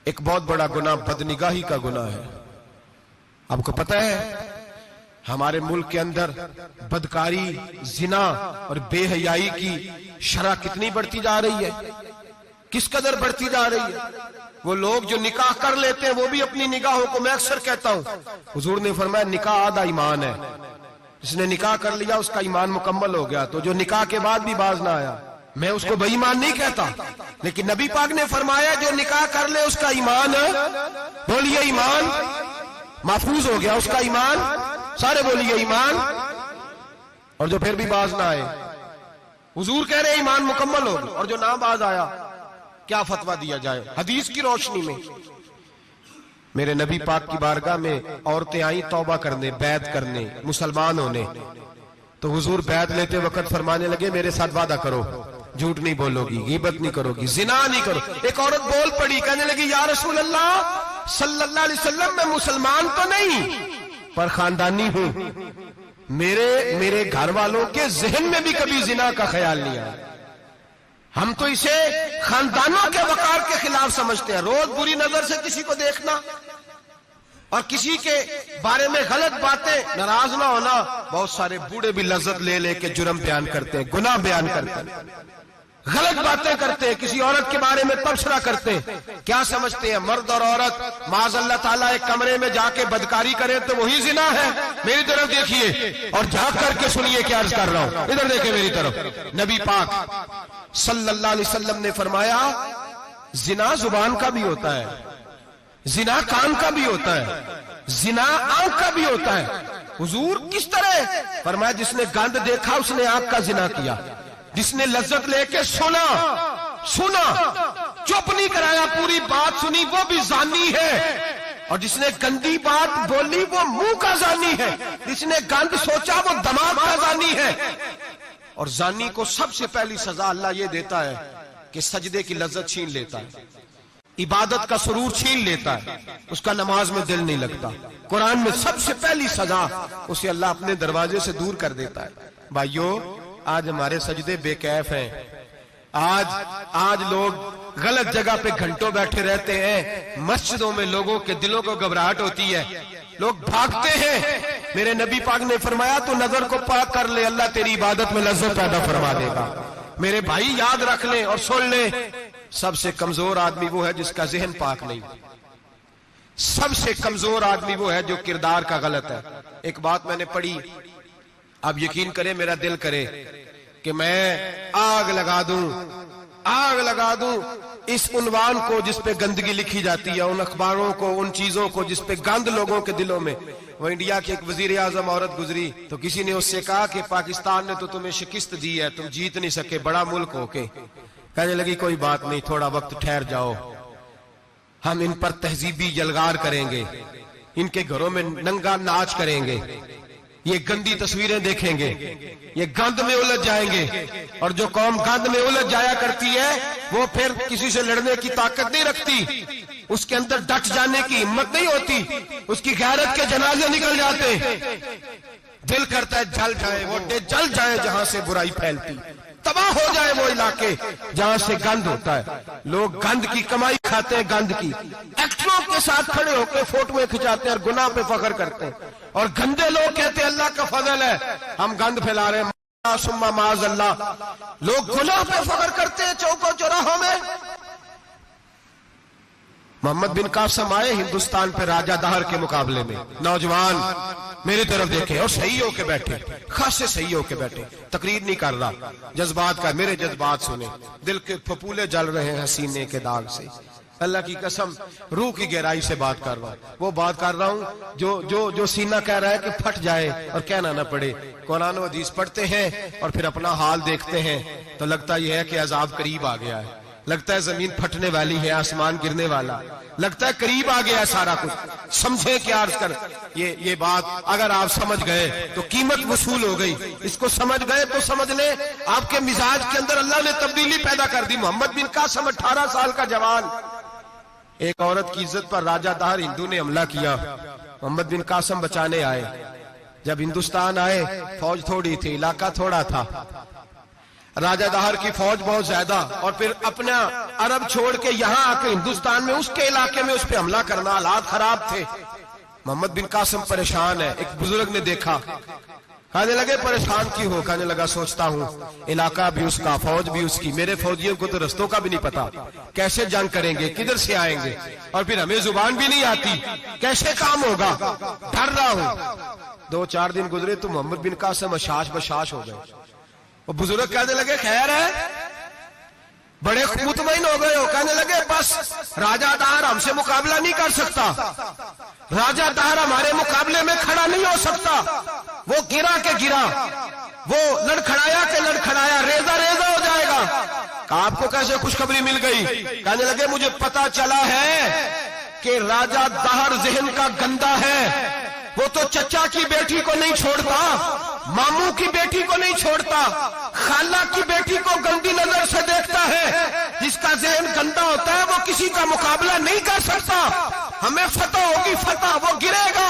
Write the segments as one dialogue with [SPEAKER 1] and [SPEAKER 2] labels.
[SPEAKER 1] ایک بہت بڑا گناہ بدنگاہی کا گناہ ہے. آپ کو پتہ ہے ہمارے ملک کے اندر بدکاری، زنا اور بے حیائی کی شرح کتنی بڑھتی جا رہی ہے، کس قدر بڑھتی جا رہی ہے. وہ لوگ جو نکاح کر لیتے ہیں وہ بھی اپنی نگاہوں کو، میں اکثر کہتا ہوں، حضور نے فرمایا نکاح آدھا ایمان ہے. جس نے نکاح کر لیا اس کا ایمان مکمل ہو گیا. تو جو نکاح کے بعد بھی باز نہ آیا، میں اس کو بے ایمان نہیں کہتا، لیکن نبی پاک نے فرمایا جو نکاح کر لے اس کا ایمان، بولیے ایمان محفوظ ہو گیا، اس کا ایمان، سارے بولیے ایمان. اور جو پھر بھی باز نہ آئے، حضور کہہ رہے ایمان مکمل ہو گیا. اور جو نہ باز آیا کیا فتویٰ دیا جائے حدیث کی روشنی میں؟ میرے نبی پاک کی بارگاہ میں عورتیں آئیں توبہ کرنے، بیعت کرنے، مسلمان ہونے. تو حضور بیعت لیتے وقت فرمانے لگے میرے ساتھ وعدہ کرو، جھوٹ نہیں بولو گی، غیبت نہیں کرو گی، زنا نہیں کرو. ایک عورت بول پڑی، کہنے لگی یا رسول اللہ صلی اللہ علیہ وسلم میں مسلمان تو نہیں پر خاندانی ہوں، میرے گھر والوں کے ذہن میں بھی کبھی زنا کا خیال نہیں آیا. ہم تو اسے خاندانوں کے وقار کے خلاف سمجھتے ہیں. روز بری نظر سے کسی کو دیکھنا اور کسی کے بارے میں غلط باتیں، ناراض نہ ہونا. بہت سارے بوڑھے بھی لذت لے لے کے جرم بیان کرتے ہیں، گناہ بیان کرتے ہیں، غلط باتیں کرتے ہیں، کسی عورت کے بارے میں تبصرہ کرتے ہیں. کیا سمجھتے ہیں مرد اور عورت معاذ اللہ تعالیٰ ایک کمرے میں جا کے بدکاری کریں تو وہی زنا ہے؟ میری طرف دیکھیے اور جھانک کر کے سنیے کیا عرض کر رہا ہوں، ادھر دیکھیں میری طرف. نبی پاک صلی اللہ علیہ وسلم نے فرمایا زنا زبان کا بھی ہوتا ہے، زنا کان کا بھی ہوتا ہے، زنا آنکھ کا بھی ہوتا ہے. حضور کس طرح؟ فرمایا جس نے گند دیکھا اس نے آنکھ کا زنا کیا، جس نے لذت لے کے سنا چپ نہیں کرایا، پوری بات سنی، وہ بھی زانی ہے. اور جس نے گندی بات بولی وہ منہ کا زانی ہے، جس نے گند سوچا وہ دماغ کا زانی ہے. اور زانی کو سب سے پہلی سزا اللہ یہ دیتا ہے کہ سجدے کی لذت چھین لیتا ہے، عبادت کا سرور چھین لیتا ہے، اس کا نماز میں دل نہیں لگتا. قرآن میں سب سے پہلی سزا اسے اللہ اپنے دروازے سے دور کر دیتا ہے. بھائیو آج ہمارے سجدے بے کیف ہیں، آج لوگ غلط جگہ پہ گھنٹوں بیٹھے رہتے ہیں. مسجدوں میں لوگوں کے دلوں کو گھبراہٹ ہوتی ہے، لوگ بھاگتے ہیں. میرے نبی پاک نے فرمایا تو نظر کو پاک کر لے، اللہ تیری عبادت میں لذت پیدا فرما دے گا. میرے بھائی یاد رکھ لیں اور سن لیں، سب سے کمزور آدمی وہ ہے جس کا ذہن پاک نہیں. سب سے کمزور آدمی وہ ہے جو کردار کا غلط ہے. ایک بات میں نے پڑھی، اب یقین کریں میرا دل کرے کہ میں آگ لگا دوں اس عنوان کو جس پہ گندگی لکھی جاتی ہے، ان اخباروں کو، ان چیزوں کو جس پہ گند لوگوں کے دلوں میں. وہ انڈیا کی ایک وزیر اعظم عورت گزری تو کسی نے اس سے کہا کہ پاکستان نے تو تمہیں شکست دی ہے، تم جیت نہیں سکے بڑا ملک ہو کے. کہنے لگی کوئی بات نہیں، تھوڑا وقت ٹھہر جاؤ، ہم ان پر تہذیبی یلغار کریں گے، ان کے گھروں میں ننگا ناچ کریں گے، یہ گندی تصویریں دیکھیں گے، یہ گند میں الجھ جائیں گے. اور جو قوم گند میں الجھ جایا کرتی ہے وہ پھر کسی سے لڑنے کی طاقت نہیں رکھتی، اس کے اندر ڈٹ جانے کی ہمت نہیں ہوتی، اس کی غیرت کے جنازے نکل جاتے. دل کرتا ہے جل جائے وہ جل جائے جہاں سے برائی پھیلتی، تباہ ہو جائے وہ علاقے جہاں سے گند ہوتا ہے. لوگ گند کی کمائی کھاتے ہیں، گند کی ایکٹروں کے ساتھ کھڑے ہو کے فوٹویں کھچاتے ہیں اور گناہ پہ فخر کرتے ہیں. اور گندے لوگ کہتے ہیں اللہ کا فضل ہے ہم گند پھیلا رہے ہیں، ثم معاذ اللہ. لوگ گناہ پہ فخر کرتے ہیں چوکوں چوراہوں میں. محمد بن قاسم آئے ہندوستان پہ راجہ دہر کے مقابلے میں، نوجوان میری طرف دیکھیں اور صحیح ہو کے بیٹھے، خاصے صحیح ہو کے بیٹھے، تقریر نہیں کر رہا، جذبات کا، میرے جذبات سنیں، دل کے پھپولے جل رہے ہیں سینے کے داغ سے. اللہ کی قسم روح کی گہرائی سے بات کر رہا ہوں، وہ بات کر رہا ہوں جو سینہ کہہ رہا ہے کہ پھٹ جائے اور کہنا نہ پڑے. قرآن و حدیث پڑھتے ہیں اور پھر اپنا حال دیکھتے ہیں تو لگتا یہ ہے کہ عذاب قریب آ گیا ہے، لگتا ہے زمین پھٹنے والی ہے، آسمان گرنے والا، لگتا ہے قریب آ گیا سارا کچھ. سمجھے کیا عرض کر یہ بات اگر آپ سمجھ گئے تو قیمت وصول ہو گئی. اس کو سمجھ گئے تو سمجھ لیں آپ کے مزاج کے اندر اللہ نے تبدیلی پیدا کر دی. محمد بن قاسم 18 سال کا جوان، ایک عورت کی عزت پر راجہ دہر ہندو نے حملہ کیا، محمد بن قاسم بچانے آئے. جب ہندوستان آئے فوج تھوڑی تھی، علاقہ تھوڑا تھا، راجہ دہر کی فوج بہت زیادہ، اور پھر اپنا عرب چھوڑ کے یہاں آ کے ہندوستان میں اس کے علاقے میں اس پہ حملہ کرنا، حالات خراب تھے۔ محمد بن قاسم پریشان ہے۔ ایک بزرگ نے دیکھا، کہنے لگے پریشان کی ہو؟ کہنے لگا سوچتا ہوں علاقہ بھی اس کا، فوج بھی اس کی، میرے فوجیوں کو تو رستوں کا بھی نہیں پتا، کیسے جنگ کریں گے، کدھر سے آئیں گے، اور پھر ہمیں زبان بھی نہیں آتی، کیسے کام ہوگا، ڈر رہا ہوں۔ 2-4 دن گزرے تو محمد بن قاسم اشاش بشاش ہو گئے۔ وہ بزرگ کہنے لگے خیر ہے، بڑے مطمئن ہو گئے ہو؟ کہنے لگے بس راجہ دہر ہم سے مقابلہ نہیں کر سکتا، راجہ دہر ہمارے مقابلے میں کھڑا نہیں ہو سکتا، وہ گرا کے گرا، وہ لڑکھڑایا کے لڑکھڑایا، ریزہ ریزہ ہو جائے گا۔ کہا آپ کو کیسے خوشخبری مل گئی؟ کہنے لگے مجھے پتا چلا ہے کہ راجہ دہر ذہن کا گندا ہے، وہ تو چچا کی بیٹی کو نہیں چھوڑتا، ماموں کی بیٹی کو نہیں چھوڑتا، خالہ کی بیٹی کو گندی نظر سے دیکھتا ہے۔ جس کا ذہن گندا ہوتا ہے وہ کسی کا مقابلہ نہیں کر سکتا، ہمیں فتح ہوگی، فتح، وہ گرے گا۔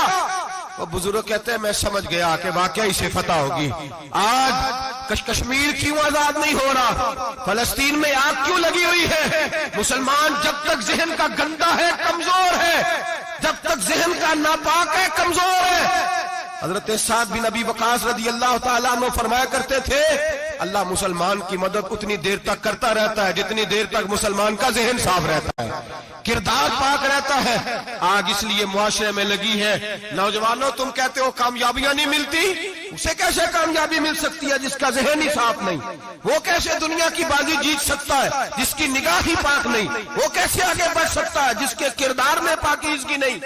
[SPEAKER 1] وہ بزرگ کہتے ہیں میں سمجھ گیا کہ واقعی سے فتح ہوگی۔ آج کشمیر کیوں آزاد نہیں ہو رہا، فلسطین میں آگ کیوں لگی ہوئی ہے؟ مسلمان جب تک ذہن کا گندا ہے کمزور ہے، جب تک ذہن کا ناپاک ہے کمزور ہے۔ حضرت سعد بن ابی وقاص رضی اللہ تعالیٰ عنہ فرمایا کرتے تھے اللہ مسلمان کی مدد اتنی دیر تک کرتا رہتا ہے جتنی دیر تک مسلمان کا ذہن صاف رہتا ہے، کردار پاک رہتا ہے۔ آگ اس لیے معاشرے میں لگی ہے۔ نوجوانوں تم کہتے ہو کامیابیاں نہیں ملتی، اسے کیسے کامیابی مل سکتی ہے جس کا ذہن ہی صاف نہیں؟ وہ کیسے دنیا کی بازی جیت سکتا ہے جس کی نگاہ ہی پاک نہیں؟ وہ کیسے آگے بڑھ سکتا ہے جس کے کردار میں پاکیزگی نہیں؟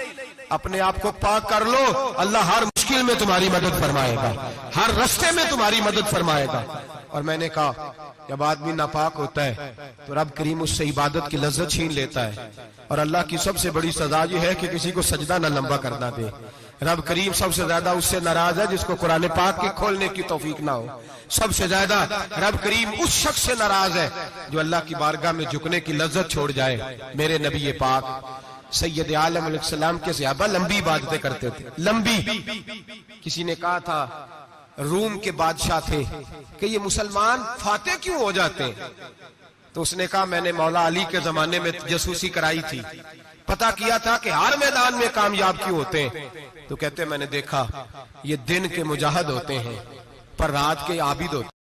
[SPEAKER 1] اپنے آپ کو پاک کر لو، اللہ ہر مشکل میں تمہاری مدد فرمائے گا، ہر رستے میں تمہاری مدد فرمائے گا۔ اور میں نے کہا جب آدمی ناپاک ہوتا ہے تو رب کریم اس سے عبادت کی لذت چھین لیتا ہے، اور اللہ کی سب سے بڑی سزا یہ ہے کہ کسی کو سجدہ نہ لمبا کرنا دے۔ رب کریم سب سے زیادہ اس سے ناراض ہے جس کو قرآن پاک کے کھولنے کی توفیق نہ ہو۔ سب سے زیادہ رب کریم اس شخص سے ناراض ہے جو اللہ کی بارگاہ میں جھکنے کی لذت چھوڑ جائے۔ میرے نبی پاک سید عالم علیہ السلام کے صحابہ لمبی عبادتیں کرتے تھے، لمبی۔ کسی نے کہا تھا روم کے بادشاہ تھے کہ یہ مسلمان فاتح کیوں ہو جاتے ہیں؟ تو اس نے کہا میں نے مولا علی کے زمانے میں جاسوسی کرائی تھی، پتا کیا تھا کہ ہر میدان میں کامیاب کیوں ہوتے ہیں۔ تو کہتے میں نے دیکھا یہ دن کے مجاہد ہوتے ہیں پر رات کے عابد ہوتے ہیں۔